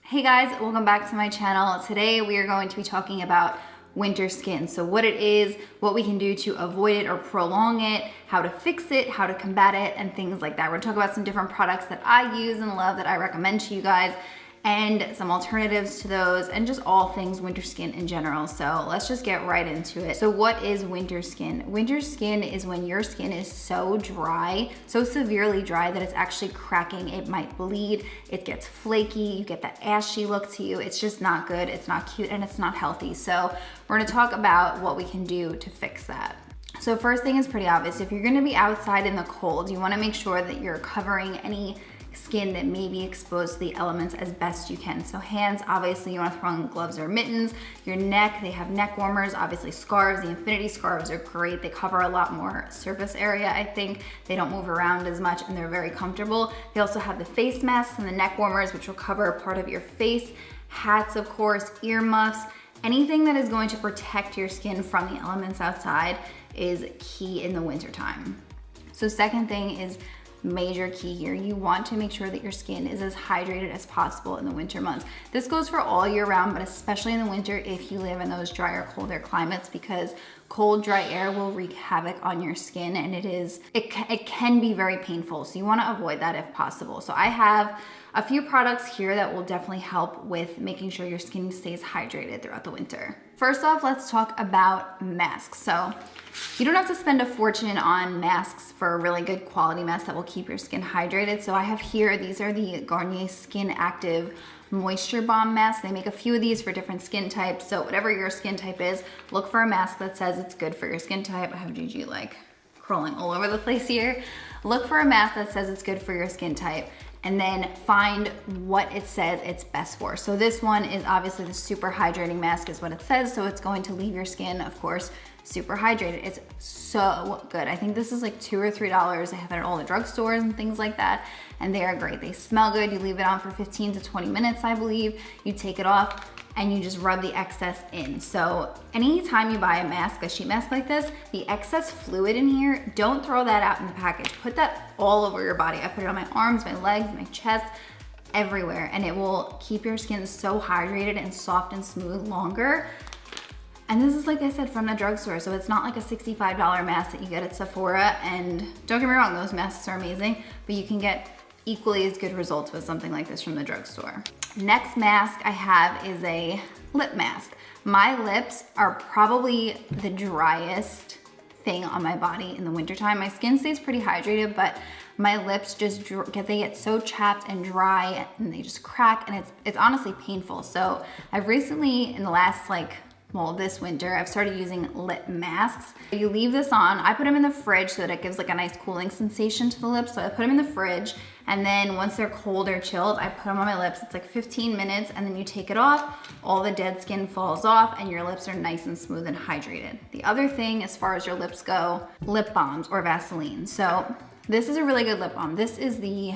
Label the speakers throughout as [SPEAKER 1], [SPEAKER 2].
[SPEAKER 1] Hey guys, welcome back to my channel. Today we are going to be talking about winter skin. So what it is, what we can do to avoid it or prolong it, how to fix it, how to combat it, and things like that. We're gonna talk about some different products that I use and love that I recommend to you guys, and some alternatives to those, and just all things winter skin in general. So let's just get right into it. So what is winter skin? Winter skin is when your skin is so dry, so severely dry that it's actually cracking. It might bleed, it gets flaky, you get that ashy look to you. It's just not good, it's not cute, and it's not healthy. So we're gonna talk about what we can do to fix that. So first thing is pretty obvious. If you're gonna be outside in the cold, you wanna make sure that you're covering any skin that may be exposed to the elements as best you can. So hands, obviously you want to throw on gloves or mittens. Your neck, they have neck warmers, obviously scarves. The infinity scarves are great. They cover a lot more surface area, I think. They don't move around as much and they're very comfortable. They also have the face masks and the neck warmers, which will cover a part of your face. Hats, of course, ear muffs. Anything that is going to protect your skin from the elements outside is key in the winter time. So second thing is major key here. You want to make sure that your skin is as hydrated as possible in the winter months. This goes for all year round, but especially in the winter if you live in those drier, colder climates, because cold, dry air will wreak havoc on your skin, and it can be very painful. So you want to avoid that if possible. So I have a few products here that will definitely help with making sure your skin stays hydrated throughout the winter. First off, let's talk about masks. So you don't have to spend a fortune on masks for a really good quality mask that will keep your skin hydrated. So I have here, these are the Garnier Skin Active Moisture Balm masks. They make a few of these for different skin types. So whatever your skin type is, look for a mask that says it's good for your skin type. I have Gigi like crawling all over the place here. Look for a mask that says it's good for your skin type, and then find what it says it's best for. So this one is obviously the super hydrating mask is what it says. So it's going to leave your skin, of course, super hydrated. It's so good. I think this is like $2 or $3. They have it at all the drugstores and things like that. And they are great. They smell good. You leave it on for 15 to 20 minutes, I believe. You take it off and you just rub the excess in. So anytime you buy a mask, a sheet mask like this, the excess fluid in here, don't throw that out in the package. Put that all over your body. I put it on my arms, my legs, my chest, everywhere. And it will keep your skin so hydrated and soft and smooth longer. And this is, like I said, from the drugstore, so it's not like a $65 mask that you get at Sephora. And don't get me wrong, those masks are amazing, but you can get equally as good results with something like this from the drugstore. Next mask I have is a lip mask. My lips are probably the driest thing on my body in the wintertime. My skin stays pretty hydrated, but my lips just get so chapped and dry, and they just crack, and it's honestly painful. So I've recently, in the last this winter, I've started using lip masks. You leave this on. I put them in the fridge so that it gives like a nice cooling sensation to the lips. So I put them in the fridge, and then once they're cold or chilled, I put them on my lips. It's like 15 minutes, and then you take it off, all the dead skin falls off, and your lips are nice and smooth and hydrated. The other thing, as far as your lips go, lip balms or Vaseline. So this is a really good lip balm. This is the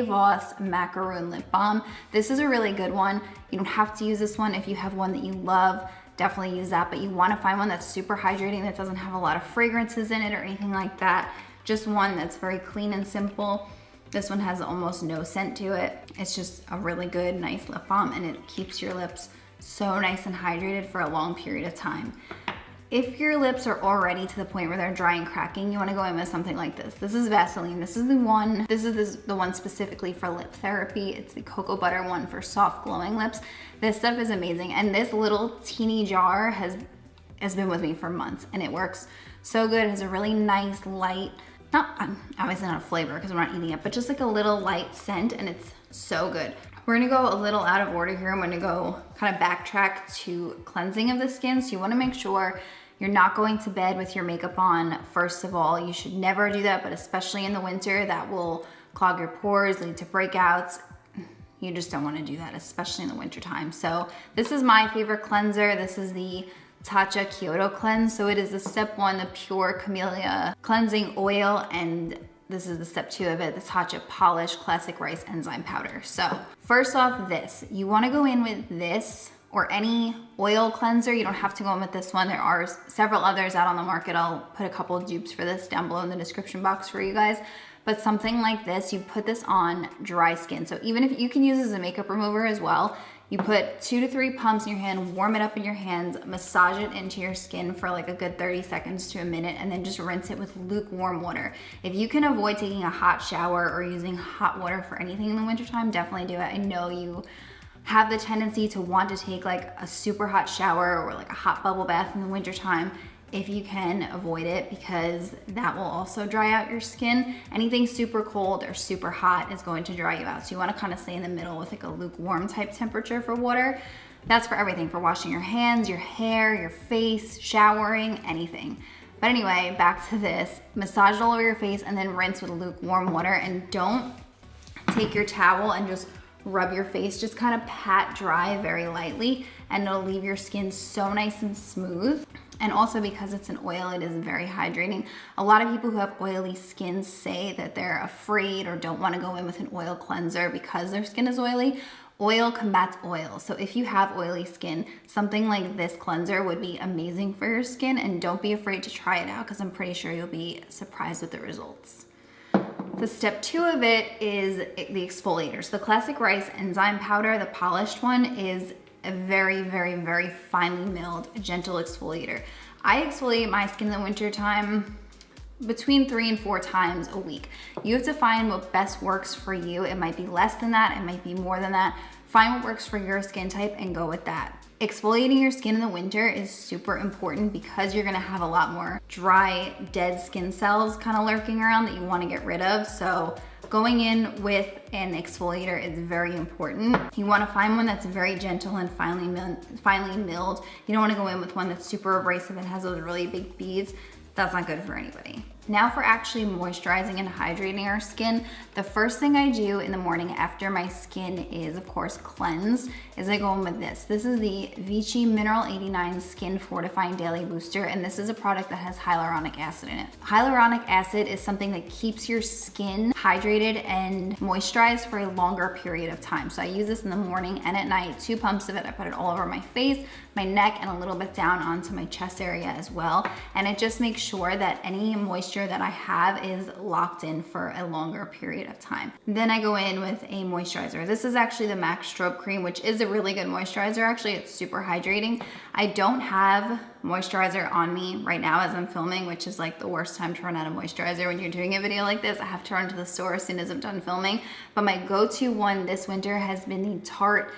[SPEAKER 1] Voss Macaroon lip balm. This is a really good one. You don't have to use this one if you have one that you love. Definitely use that, but you want to find one that's super hydrating, that doesn't have a lot of fragrances in it or anything like that. Just one that's very clean and simple. This one has almost no scent to it. It's just a really good, nice lip balm, and it keeps your lips so nice and hydrated for a long period of time. If your lips are already to the point where they're dry and cracking, you want to go in with something like this. This is Vaseline. This is the one specifically for lip therapy. It's the cocoa butter one for soft glowing lips. This stuff is amazing, and this little teeny jar has been with me for months, and it works so good. It has a really nice light, obviously not a flavor because I'm not eating it, but just like a little light scent, and it's so good. We're gonna go a little out of order here. I'm gonna go kind of backtrack to cleansing of the skin. So you wanna make sure you're not going to bed with your makeup on, first of all. You should never do that, but especially in the winter, that will clog your pores, lead to breakouts. You just don't wanna do that, especially in the winter time. So this is my favorite cleanser. This is the Tatcha Kyoto cleanse. So it is the step 1, the pure Camelia cleansing oil, and this is the step 2 of it, the Tatcha Polish Classic Rice Enzyme Powder. So first off, you wanna go in with this or any oil cleanser. You don't have to go in with this one. There are several others out on the market. I'll put a couple of dupes for this down below in the description box for you guys. but something like this, you put this on dry skin. So even if you can use this as a makeup remover as well, you put 2 to 3 pumps in your hand, warm it up in your hands, massage it into your skin for like a good 30 seconds to a minute, and then just rinse it with lukewarm water. If you can avoid taking a hot shower or using hot water for anything in the wintertime, definitely do it. I know you have the tendency to want to take like a super hot shower or like a hot bubble bath in the wintertime. If you can, avoid it, because that will also dry out your skin. Anything super cold or super hot is going to dry you out. So you want to kind of stay in the middle with like a lukewarm type temperature for water. That's for everything, for washing your hands, your hair, your face, showering, anything. But anyway, back to this. Massage it all over your face and then rinse with lukewarm water, and don't take your towel and just rub your face. Just kind of pat dry very lightly, and it'll leave your skin so nice and smooth. And also, because it's an oil, it is very hydrating. A lot of people who have oily skin say that they're afraid or don't want to go in with an oil cleanser because their skin is oily. Oil combats oil. So if you have oily skin, something like this cleanser would be amazing for your skin, and don't be afraid to try it out, because I'm pretty sure you'll be surprised with the results. The step 2 of it is the exfoliators. The classic rice enzyme powder, the polished one, is a very, very, very finely milled, gentle exfoliator. I exfoliate my skin in the winter time between 3 and 4 times a week. You have to find what best works for you. It might be less than that, it might be more than that. Find what works for your skin type and go with that. Exfoliating your skin in the winter is super important because you're gonna have a lot more dry, dead skin cells kind of lurking around that you wanna get rid of. So going in with an exfoliator is very important. You wanna find one that's very gentle and finely milled. You don't wanna go in with one that's super abrasive and has those really big beads. That's not good for anybody. Now for actually moisturizing and hydrating our skin, the first thing I do in the morning after my skin is, of course, cleansed, is I go in with this. This is the Vichy Mineral 89 Skin Fortifying Daily Booster, and this is a product that has hyaluronic acid in it. Hyaluronic acid is something that keeps your skin hydrated and moisturized for a longer period of time. So I use this in the morning and at night, 2 pumps of it. I put it all over my face, my neck, and a little bit down onto my chest area as well. And it just makes sure that any moisture that I have is locked in for a longer period of time. Then I go in with a moisturizer. This is actually the MAC Strobe Cream, which is a really good moisturizer. Actually, it's super hydrating. I don't have moisturizer on me right now as I'm filming, which is like the worst time to run out of moisturizer when you're doing a video like this. I have to run to the store as soon as I'm done filming. But my go-to one this winter has been the Tarte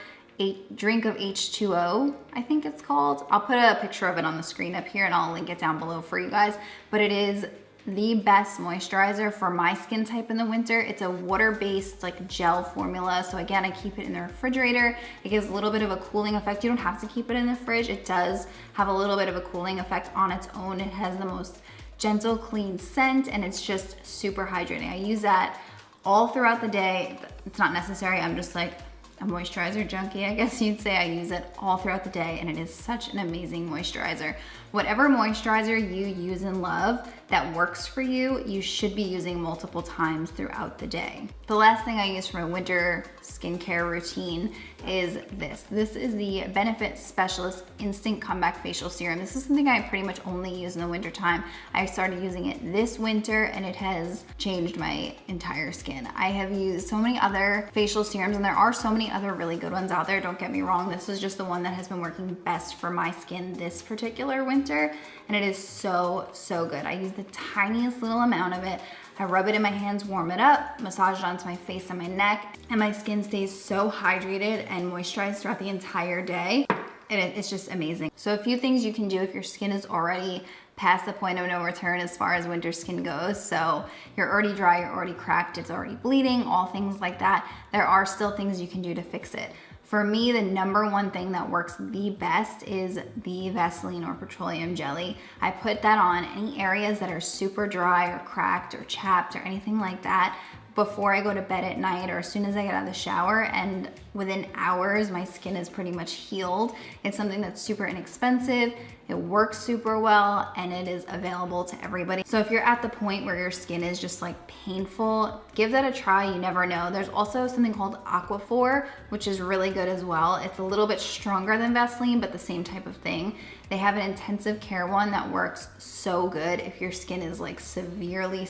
[SPEAKER 1] Drink of H2O, I think it's called. I'll put a picture of it on the screen up here and I'll link it down below for you guys. But it is the best moisturizer for my skin type in the winter. It's a water-based like gel formula. So again, I keep it in the refrigerator. It gives a little bit of a cooling effect. You don't have to keep it in the fridge. It does have a little bit of a cooling effect on its own. It has the most gentle, clean scent, and it's just super hydrating. I use that all throughout the day. It's not necessary. I'm just like a moisturizer junkie, I guess you'd say. I use it all throughout the day, and it is such an amazing moisturizer. Whatever moisturizer you use and love that works for you, you should be using multiple times throughout the day. The last thing I use for my winter skincare routine is this. This is the Benefit Specialist Instant Comeback Facial Serum. This is something I pretty much only use in the winter time. I started using it this winter and it has changed my entire skin. I have used so many other facial serums, and there are so many other really good ones out there, don't get me wrong. This is just the one that has been working best for my skin this particular winter, and it is so, so good. I use the tiniest little amount of it. I rub it in my hands, warm it up, massage it onto my face and my neck, and my skin stays so hydrated and moisturized throughout the entire day. It's just amazing. So a few things you can do if your skin is already past the point of no return as far as winter skin goes. So you're already dry, you're already cracked, it's already bleeding, all things like that. There are still things you can do to fix it. For me, the #1 thing that works the best is the Vaseline or petroleum jelly. I put that on any areas that are super dry or cracked or chapped or anything like that before I go to bed at night or as soon as I get out of the shower, and within hours my skin is pretty much healed. It's something that's super inexpensive. It works super well and it is available to everybody. So if you're at the point where your skin is just like painful, give that a try. You never know. There's also something called Aquaphor, which is really good as well. It's a little bit stronger than Vaseline, but the same type of thing. They have an intensive care one that works so good if your skin is like severely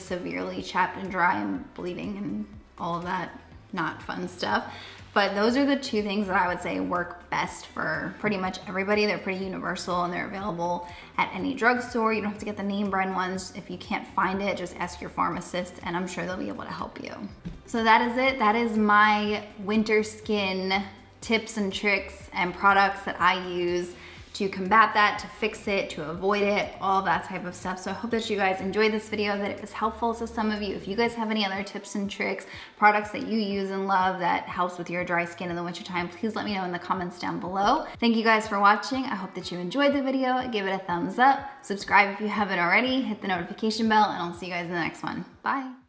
[SPEAKER 1] chapped and dry and bleeding and all of that not fun stuff. But those are the two things that I would say work best for pretty much everybody. They're pretty universal and they're available at any drugstore. You don't have to get the name brand ones. If you can't find it, just ask your pharmacist and I'm sure they'll be able to help you. So that is it. That is my winter skin tips and tricks and products that I use to combat that, to fix it, to avoid it, all that type of stuff. So I hope that you guys enjoyed this video, that it was helpful to some of you. If you guys have any other tips and tricks, products that you use and love that helps with your dry skin in the wintertime, please let me know in the comments down below. Thank you guys for watching. I hope that you enjoyed the video. Give it a thumbs up, subscribe if you haven't already, hit the notification bell, and I'll see you guys in the next one. Bye.